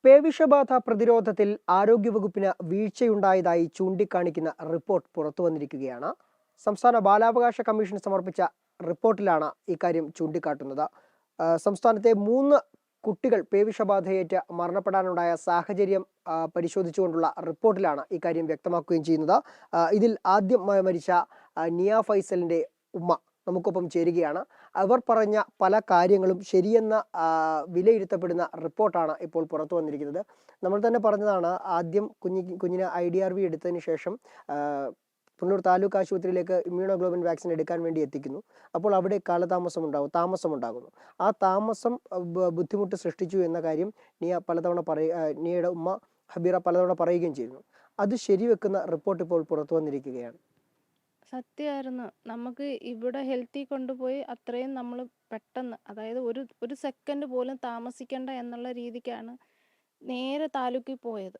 പേവിഷബാധ പ്രതിരോധത്തിൽ ആരോഗ്യവകുപ്പിന് വീഴ്ചയുണ്ടായതായി ചൂണ്ടിക്കാണിക്കുന്ന റിപ്പോർട്ട് പുറത്തുവന്നിരിക്കുകയാണ്. സംസ്ഥാന ബാലാവകാശ കമ്മീഷൻ സമർപ്പിച്ച റിപ്പോർട്ടിലാണ് ഇക്കാര്യം ചൂണ്ടിക്കാട്ടുന്നത്. സംസ്ഥാനത്തെ 3 കുട്ടികൾ പേവിഷബാധയേറ്റ് മരണപ്പെടാനുണ്ടായ സാഹചര്യം പരിശോധിച്ചുകൊണ്ടുള്ള റിപ്പോർട്ടിലാണ് ഇക്കാര്യം വ്യക്തമാക്കുകയും ചെയ്യുന്നത്. ഇതിൽ ആദ്യം മരിച്ച നിയ ഫൈസലിൻ്റെ ഉമ്മ നമുക്കൊപ്പം ചേരുകയാണ്. അവർ പറഞ്ഞ പല കാര്യങ്ങളും ശരിയെന്ന വിലയിരുത്തപ്പെടുന്ന റിപ്പോർട്ടാണ് ഇപ്പോൾ പുറത്തു വന്നിരിക്കുന്നത്. നമ്മൾ തന്നെ പറഞ്ഞതാണ്, ആദ്യം കുഞ്ഞിന് IDRV എടുത്തതിന് ശേഷം പുനലൂർ താലൂക്ക് ആശുപത്രിയിലേക്ക് ഇമ്മ്യൂണോഗ്ലോബിൻ വാക്സിൻ എടുക്കാൻ വേണ്ടി എത്തിക്കുന്നു. അപ്പോൾ അവിടെ താമസമുണ്ടാകുന്നു. ആ താമസം ബുദ്ധിമുട്ട് സൃഷ്ടിച്ചു എന്ന കാര്യം നിയയുടെ ഉമ്മ ഹബീറ പലതവണ പറയുകയും ചെയ്യുന്നു. അത് ശരിവെക്കുന്ന റിപ്പോർട്ട് ഇപ്പോൾ പുറത്തു വന്നിരിക്കുകയാണ്. സത്യമായിരുന്നു. നമുക്ക് ഇവിടെ ഹെൽത്തി കൊണ്ടുപോയി അത്രയും നമ്മൾ പെട്ടെന്ന്, അതായത് ഒരു സെക്കൻഡ് പോലും താമസിക്കണ്ട എന്നുള്ള രീതിക്കാണ് നേരെ താലൂക്കിൽ പോയത്.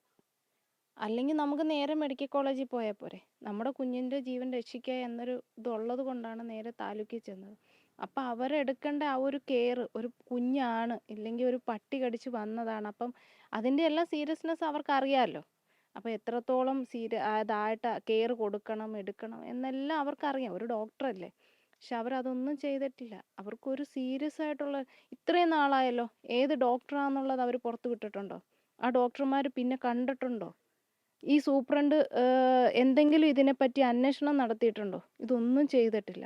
അല്ലെങ്കിൽ നമുക്ക് നേരെ മെഡിക്കൽ കോളേജിൽ പോയാൽ പോരെ. നമ്മുടെ കുഞ്ഞിൻ്റെ ജീവൻ രക്ഷിക്കുക എന്നൊരു ഇതുള്ളത് കൊണ്ടാണ് നേരെ താലൂക്കിൽ ചെന്നത്. അപ്പം അവരെടുക്കേണ്ട ആ ഒരു കെയർ, ഒരു കുഞ്ഞാണ് ഇല്ലെങ്കിൽ ഒരു പട്ടി കടിച്ച് വന്നതാണ്, അപ്പം അതിൻ്റെ എല്ലാം സീരിയസ്നെസ് അവർക്കറിയാമല്ലോ. അപ്പോൾ എത്രത്തോളം അതായിട്ട് കെയർ കൊടുക്കണം, എടുക്കണം എന്നെല്ലാം അവർക്കറിയാം. ഒരു ഡോക്ടറല്ലേ. പക്ഷെ അവരതൊന്നും ചെയ്തിട്ടില്ല. അവർക്കൊരു സീരിയസ് ആയിട്ടുള്ള, ഇത്രയും നാളായല്ലോ, ഏത് ഡോക്ടറാണെന്നുള്ളത് അവർ പുറത്ത് വിട്ടിട്ടുണ്ടോ? ആ ഡോക്ടർമാർ പിന്നെ കണ്ടിട്ടുണ്ടോ? ഈ സൂപ്രണ്ട് എന്തെങ്കിലും ഇതിനെപ്പറ്റി അന്വേഷണം നടത്തിയിട്ടുണ്ടോ? ഇതൊന്നും ചെയ്തിട്ടില്ല.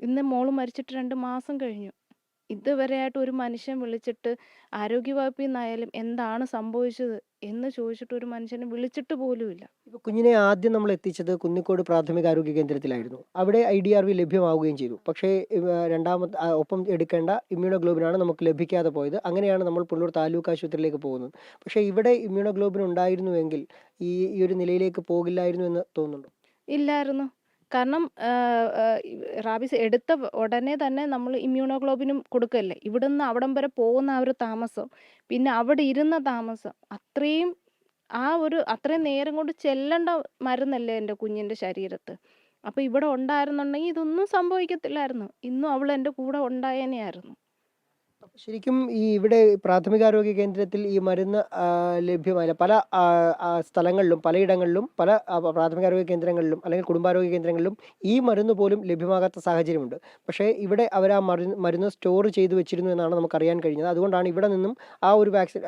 ഇന്ന് മോള് മരിച്ചിട്ട് 2 മാസം കഴിഞ്ഞു. ഇതുവരെയായിട്ട് ഒരു മനുഷ്യൻ വിളിച്ചിട്ട് ആരോഗ്യവകുപ്പിൽ നിന്നായാലും എന്താണ് സംഭവിച്ചത് എന്ന് ചോദിച്ചിട്ട് ഒരു മനുഷ്യനെ വിളിച്ചിട്ട് പോലുമില്ല. ഇപ്പോൾ കുഞ്ഞിനെ ആദ്യം നമ്മൾ എത്തിച്ചത് കുന്നിക്കോട് പ്രാഥമിക ആരോഗ്യ കേന്ദ്രത്തിലായിരുന്നു. അവിടെ IDRV ലഭ്യമാവുകയും ചെയ്തു. പക്ഷേ ഒപ്പം എടുക്കേണ്ട ഇമ്മ്യൂണോഗ്ലോബിനാണ് നമുക്ക് ലഭിക്കാതെ പോയത്. അങ്ങനെയാണ് നമ്മൾ പുനലൂർ താലൂക്ക് ആശുപത്രിയിലേക്ക് പോകുന്നത്. പക്ഷേ ഇവിടെ ഇമ്മ്യൂണോഗ്ലോബിൻ ഉണ്ടായിരുന്നുവെങ്കിൽ ഈ ഒരു നിലയിലേക്ക് പോകില്ലായിരുന്നു എന്ന് തോന്നുന്നുണ്ടോ? ഇല്ലായിരുന്നു. കാരണം റാബീസ് എടുത്ത ഉടനെ തന്നെ നമ്മൾ ഇമ്മ്യൂണോഗ്ലോബിനും കൊടുക്കല്ലേ. ഇവിടുന്ന് അവിടം വരെ പോകുന്ന ആ ഒരു താമസം, പിന്നെ അവിടെ ഇരുന്ന താമസം, അത്രയും നേരം കൊണ്ട് ചെല്ലേണ്ട മരുന്നല്ലേ എൻ്റെ കുഞ്ഞിൻ്റെ ശരീരത്ത്. അപ്പോൾ ഇവിടെ ഉണ്ടായിരുന്നുണ്ടെങ്കിൽ ഇതൊന്നും സംഭവിക്കത്തില്ലായിരുന്നു. ഇന്നും അവൾ എൻ്റെ കൂടെ ഉണ്ടായേനെയായിരുന്നു. ശരിക്കും ഇവിടെ പ്രാഥമികാരോഗ്യ കേന്ദ്രത്തിൽ ഈ മരുന്ന് ലഭ്യമായില്ല. പല സ്ഥലങ്ങളിലും പലയിടങ്ങളിലും പല പ്രാഥമികാരോഗ്യ കേന്ദ്രങ്ങളിലും അല്ലെങ്കിൽ കുടുംബാരോഗ്യ കേന്ദ്രങ്ങളിലും ഈ മരുന്ന് പോലും ലഭ്യമാകാത്ത സാഹചര്യമുണ്ട്. പക്ഷേ ഇവിടെ അവർ ആ മരുന്ന് സ്റ്റോർ ചെയ്ത് വെച്ചിരുന്നു എന്നാണ് നമുക്കറിയാൻ കഴിഞ്ഞത്. അതുകൊണ്ടാണ് ഇവിടെ നിന്നും ആ ഒരു വാക്സിൻ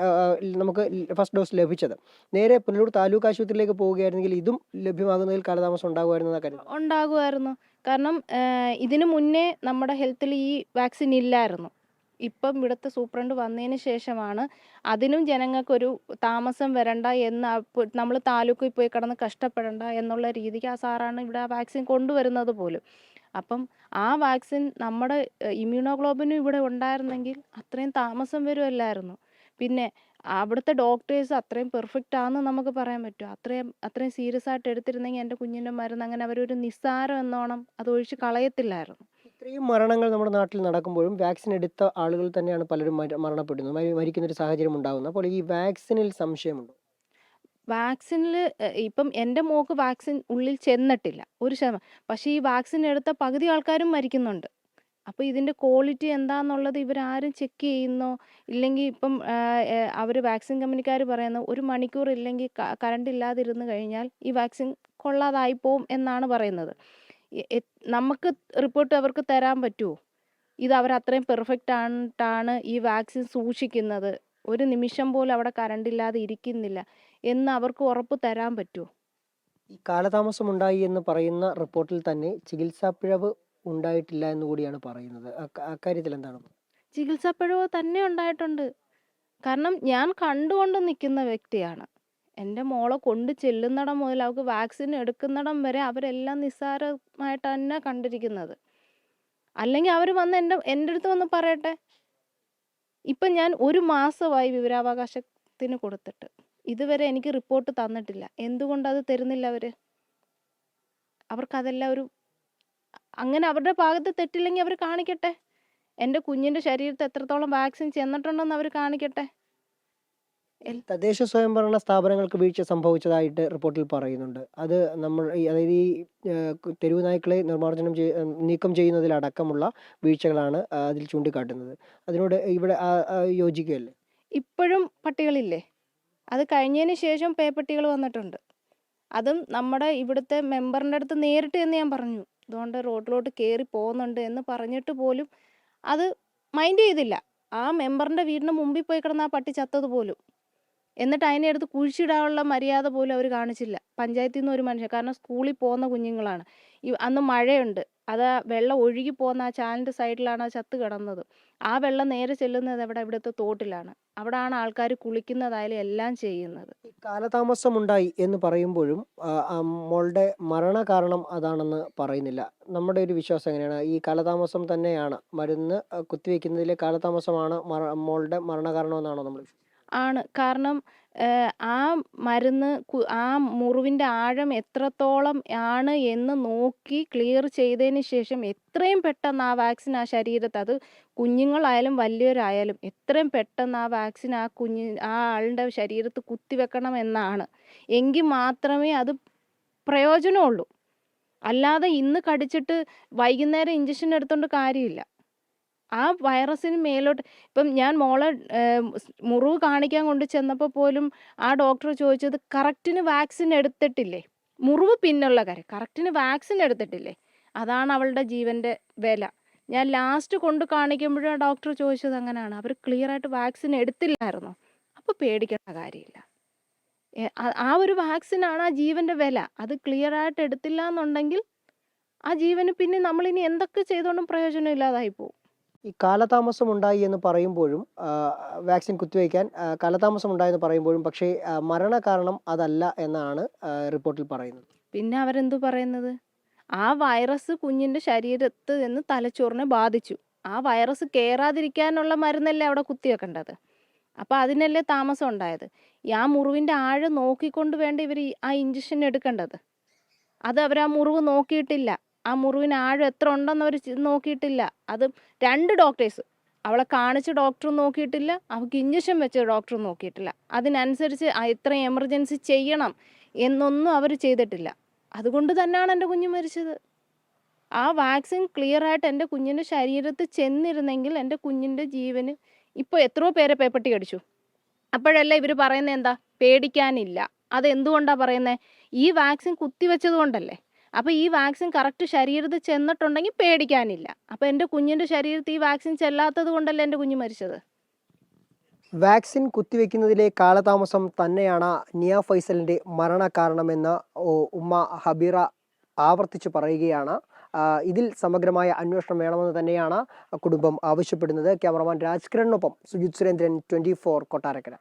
നമുക്ക് ഫസ്റ്റ് ഡോസ് ലഭിച്ചത്. നേരെ പുനലൂർ താലൂക്ക് ആശുപത്രിയിലേക്ക് പോവുകയായിരുന്നെങ്കിൽ ഇതും ലഭ്യമാകുന്നതിൽ കാലതാമസം ഉണ്ടാകുമായിരുന്നെന്നാണ് കരുതുന്നത്. ഉണ്ടാകുമായിരുന്നു. കാരണം ഇതിനു മുന്നേ നമ്മുടെ ഹെൽത്തിൽ ഈ വാക്സിൻ ഇല്ലായിരുന്നു. ഇപ്പം ഇവിടുത്തെ സൂപ്രണ്ട് വന്നതിന് ശേഷമാണ് അതിനും ജനങ്ങൾക്കൊരു താമസം വരണ്ട എന്ന്, നമ്മൾ താലൂക്കിൽ പോയി കിടന്ന് കഷ്ടപ്പെടണ്ട എന്നുള്ള രീതിക്ക് ആ സാറാണ് ഇവിടെ ആ വാക്സിൻ കൊണ്ടുവരുന്നത് പോലും. അപ്പം ആ വാക്സിൻ നമ്മുടെ ഇമ്മ്യൂണോഗ്ലോബിനും ഇവിടെ ഉണ്ടായിരുന്നെങ്കിൽ അത്രയും താമസം വരുമല്ലായിരുന്നു. പിന്നെ അവിടുത്തെ ഡോക്ടേഴ്സ് അത്രയും പെർഫെക്റ്റ് ആണെന്ന് നമുക്ക് പറയാൻ പറ്റുമോ? അത്രയും സീരിയസ് ആയിട്ട് എടുത്തിരുന്നെങ്കിൽ എൻ്റെ കുഞ്ഞിൻ്റെ മരുന്ന് അങ്ങനെ അവരൊരു നിസ്സാരം എന്നോണം അതൊഴിച്ച് കളയത്തില്ലായിരുന്നു. ഇത്രയും മരണങ്ങൾ നമ്മുടെ നാട്ടിൽ നടക്കുമ്പോഴും വാക്സിൻ എടുത്ത ആളുകൾ തന്നെയാണ് പലരും മരണപ്പെടുന്നത്, മരിക്കുന്നൊരു സാഹചര്യം ഉണ്ടാകുന്നത്. അപ്പോൾ ഈ വാക്സിനിൽ സംശയമുണ്ടോ? വാക്സിനിൽ ഇപ്പം എൻ്റെ മോൾക്ക് വാക്സിൻ ഉള്ളിൽ ചെന്നിട്ടില്ല 1%. പക്ഷേ ഈ വാക്സിൻ എടുത്ത പകുതി ആൾക്കാരും മരിക്കുന്നുണ്ട്. അപ്പോൾ ഇതിൻ്റെ ക്വാളിറ്റി എന്താണെന്നുള്ളത് ഇവരാരും ചെക്ക് ചെയ്യുന്നോ? ഇല്ലെങ്കിൽ ഇപ്പം അവർ വാക്സിൻ കമ്പനിക്കാർ പറയുന്നത് 1 മണിക്കൂർ ഇല്ലെങ്കിൽ കറണ്ട് ഇല്ലാതിരുന്ന് കഴിഞ്ഞാൽ ഈ വാക്സിൻ കൊള്ളാതായിപ്പോവും എന്നാണ് പറയുന്നത്. നമുക്ക് റിപ്പോർട്ട് അവർക്ക് തരാൻ പറ്റുമോ? ഇത് അവരത്രയും പെർഫെക്റ്റ് ആയിട്ടാണ് ഈ വാക്സിൻ സൂക്ഷിക്കുന്നത്, ഒരു നിമിഷം പോലും അവിടെ കറണ്ട് ഇല്ലാതെ ഇരിക്കുന്നില്ല എന്ന് അവർക്ക് ഉറപ്പ് തരാൻ പറ്റുമോ? ഈ കാലതാമസം ഉണ്ടായി എന്ന് പറയുന്ന റിപ്പോർട്ടിൽ തന്നെ ചികിത്സാ പിഴവ് ഉണ്ടായിട്ടില്ല എന്ന് കൂടിയാണ് പറയുന്നത്. അക്കാര്യത്തിൽ എന്താണ്? ചികിത്സാപ്പിഴവ് തന്നെ ഉണ്ടായിട്ടുണ്ട്. കാരണം ഞാൻ കണ്ടുകൊണ്ട് നിൽക്കുന്ന വ്യക്തിയാണ്. എൻ്റെ മോളെ കൊണ്ട് ചെല്ലുന്നിടം മുതൽ അവൾക്ക് വാക്സിൻ എടുക്കുന്നിടം വരെ അവരെല്ലാം നിസ്സാരമായിട്ട് തന്നെ കണ്ടിരിക്കുന്നത്. അല്ലെങ്കിൽ അവർ വന്ന് എൻ്റെ അടുത്ത് വന്ന് പറയട്ടെ. ഇപ്പം ഞാൻ 1 മാസമായി വിവരാവകാശത്തിന് കൊടുത്തിട്ട്. ഇതുവരെ എനിക്ക് റിപ്പോർട്ട് തന്നിട്ടില്ല. എന്തുകൊണ്ടത് തരുന്നില്ല അവർ? അവർക്കതെല്ലാം അങ്ങനെ അവരുടെ ഭാഗത്ത് തെറ്റില്ലെങ്കിൽ അവർ കാണിക്കട്ടെ. എൻ്റെ കുഞ്ഞിൻ്റെ ശരീരത്തിൽ എത്രത്തോളം വാക്സിൻ ചെന്നിട്ടുണ്ടെന്ന് അവർ കാണിക്കട്ടെ. തദ്ദേശ സ്വയംഭരണ സ്ഥാപനങ്ങൾക്ക് വീഴ്ച സംഭവിച്ചതായിട്ട് റിപ്പോർട്ടിൽ പറയുന്നുണ്ട്. അത് അതായത് ഈ തെരുവ് നായ്ക്കളെ നീക്കം ചെയ്യുന്നതിലടക്കമുള്ള വീഴ്ചകളാണ് അതിൽ ചൂണ്ടിക്കാട്ടുന്നത്. അതിനോട് ഇവിടെ യോജിക്കുകയല്ലേ? ഇപ്പോഴും പട്ടികളില്ലേ? അത് കഴിഞ്ഞതിന് ശേഷം പേപ്പട്ടികൾ വന്നിട്ടുണ്ട്. അതും നമ്മുടെ ഇവിടുത്തെ മെമ്പറിൻ്റെ അടുത്ത് നേരിട്ട് എന്ന് ഞാൻ പറഞ്ഞു. അതുകൊണ്ട് റോഡിലോട്ട് കയറി പോകുന്നുണ്ട് എന്ന് പറഞ്ഞിട്ട് പോലും അത് മൈൻഡ് ചെയ്തില്ല. ആ മെമ്പറിൻ്റെ വീടിന് മുമ്പിൽ പോയി കിടന്ന ആ പട്ടി ചത്തത് പോലും. എന്നിട്ട് അതിനെ എടുത്ത് കുഴിച്ചിടാനുള്ള മര്യാദ പോലും അവർ കാണിച്ചില്ല. പഞ്ചായത്തിൽ നിന്ന് ഒരു മനുഷ്യൻ, കാരണം സ്കൂളിൽ പോകുന്ന കുഞ്ഞുങ്ങളാണ്. അന്ന് മഴയുണ്ട്. അത് വെള്ളം ഒഴുകി പോകുന്ന ആ ചാലിൻ്റെ സൈഡിലാണ് അത് ചത്ത് കിടന്നത്. ആ വെള്ളം നേരെ ചെല്ലുന്നത് ഇവിടുത്തെ തോട്ടിലാണ്. അവിടാണ് ആൾക്കാർ കുളിക്കുന്നതായാലും എല്ലാം ചെയ്യുന്നത്. ഈ കാലതാമസമുണ്ടായി എന്ന് പറയുമ്പോഴും മോളുടെ മരണ കാരണം അതാണെന്ന് പറയുന്നില്ല. നമ്മുടെ ഒരു വിശ്വാസം എങ്ങനെയാണ്? ഈ കാലതാമസം തന്നെയാണ് മരുന്ന് കുത്തിവെക്കുന്നതിലെ കാലതാമസമാണ് മോളുടെ മരണകാരണമെന്നാണോ നമ്മൾ വിശ്വസിക്കുന്നത്? ആണ്. കാരണം ആ മരുന്ന് ആ മുറിവിൻ്റെ ആഴം എത്രത്തോളം ആണ് എന്ന് നോക്കി ക്ലിയർ ചെയ്തതിന് ശേഷം എത്രയും പെട്ടെന്ന് ആ വാക്സിൻ ആ ശരീരത്ത്, അത് കുഞ്ഞുങ്ങളായാലും വലിയവരായാലും എത്രയും പെട്ടെന്ന് ആ വാക്സിൻ ആ ആളുടെ ശരീരത്ത് കുത്തിവെക്കണം എന്നാണ്. എങ്കിൽ മാത്രമേ അത് പ്രയോജനമുള്ളൂ. അല്ലാതെ ഇന്ന് കടിച്ചിട്ട് വൈകുന്നേരം ഇഞ്ചക്ഷൻ എടുത്തോണ്ട് കാര്യമില്ല. ആ വൈറസിന് മേലോട്ട് ഇപ്പം ഞാൻ മോളെ മുറിവ് കാണിക്കാൻ കൊണ്ട് ചെന്നപ്പോൾ പോലും ആ ഡോക്ടർ ചോദിച്ചത് കറക്റ്റിന് വാക്സിൻ എടുത്തിട്ടില്ലേ? മുറിവ് പിന്നുള്ള കാര്യം, കറക്റ്റിന് വാക്സിൻ എടുത്തിട്ടില്ലേ? അതാണ് അവളുടെ ജീവൻ്റെ വില. ഞാൻ ലാസ്റ്റ് കൊണ്ട് കാണിക്കുമ്പോഴും ഡോക്ടർ ചോദിച്ചത് അങ്ങനെയാണ്. അവർ ക്ലിയറായിട്ട് വാക്സിൻ എടുത്തില്ലായിരുന്നോ? അപ്പോൾ പേടിക്കേണ്ട കാര്യമില്ല. ആ ഒരു വാക്സിനാണ് ആ ജീവൻ്റെ വില. അത് ക്ലിയറായിട്ട് എടുത്തില്ല എന്നുണ്ടെങ്കിൽ ആ ജീവന് പിന്നെ നമ്മളിനി എന്തൊക്കെ ചെയ്തുകൊണ്ടും പ്രയോജനം ഇല്ലാതായി പോകും. ഈ കാലതാമസം ഉണ്ടായി എന്ന് പറയുമ്പോഴും വാക്സിൻ കുത്തിവയ്ക്കാൻ കാലതാമസം ഉണ്ടായെന്ന് പറയുമ്പോഴും പക്ഷേ മരണ കാരണം അതല്ല എന്നാണ് റിപ്പോർട്ടിൽ പറയുന്നത്. പിന്നെ അവരെന്തു പറയുന്നത്? ആ വൈറസ് കുഞ്ഞിൻ്റെ ശരീരത്ത് നിന്ന് തലച്ചോറിനെ ബാധിച്ചു. ആ വൈറസ് കയറാതിരിക്കാനുള്ള മരുന്നല്ലേ അവിടെ കുത്തിവെക്കേണ്ടത്. അപ്പോൾ അതിനല്ലേ താമസം ഉണ്ടായത്. ആ മുറിവിൻ്റെ ആഴം നോക്കിക്കൊണ്ട് വേണ്ട ഇവർ ആ ഇഞ്ചക്ഷൻ എടുക്കേണ്ടത്. അത് അവർ ആ മുറിവ് നോക്കിയിട്ടില്ല. ആ മുറിവിന് ആഴം എത്ര ഉണ്ടെന്ന് അവർ നോക്കിയിട്ടില്ല. അത് 2 ഡോക്ടേഴ്സ്, അവളെ കാണിച്ച ഡോക്ടറും നോക്കിയിട്ടില്ല, അവൾക്ക് ഇഞ്ചക്ഷൻ വെച്ച ഡോക്ടറും നോക്കിയിട്ടില്ല. അതിനനുസരിച്ച് ഇത്രയും എമർജൻസി ചെയ്യണം എന്നൊന്നും അവർ ചെയ്തിട്ടില്ല. അതുകൊണ്ട് തന്നെയാണ് എൻ്റെ കുഞ്ഞ് മരിച്ചത്. ആ വാക്സിൻ ക്ലിയറായിട്ട് എൻ്റെ കുഞ്ഞിൻ്റെ ശരീരത്തിൽ ചെന്നിരുന്നെങ്കിൽ എൻ്റെ കുഞ്ഞിൻ്റെ ജീവന് ഇപ്പോൾ എത്രയോ പേരെ പേപ്പട്ടി കടിച്ചു. അപ്പോഴല്ലേ ഇവർ പറയുന്നത് എന്താ? പേടിക്കാനില്ല. അതെന്തുകൊണ്ടാണ് പറയുന്നത്? ഈ വാക്സിൻ കുത്തിവെച്ചത് കൊണ്ടല്ലേ. അപ്പോൾ ഈ വാക്സിൻ കറക്റ്റ് ശരീരത്തിൽ ചെന്നിട്ടുണ്ടെങ്കിൽ പേടിക്കാനില്ല. അപ്പോൾ എൻ്റെ കുഞ്ഞിൻ്റെ ശരീരത്തിൽ ഈ വാക്സിൻ ചെല്ലാത്തത് കൊണ്ടല്ലേ എൻ്റെ കുഞ്ഞ് മരിച്ചത്. വാക്സിൻ കുത്തിവെക്കുന്നതിലെ കാലതാമസം തന്നെയാണ് നിയ ഫൈസലിൻ്റെ മരണ കാരണമെന്ന് ഉമ്മ ഹബീറ ആവർത്തിച്ച് പറയുകയാണ്. ഇതിൽ സമഗ്രമായ അന്വേഷണം വേണമെന്ന് തന്നെയാണ് കുടുംബം ആവശ്യപ്പെടുന്നത്. ക്യാമറമാൻ രാജ്കിരണിനൊപ്പം സുജിത് സുരേന്ദ്രൻ, 24 കൊട്ടാരക്കര.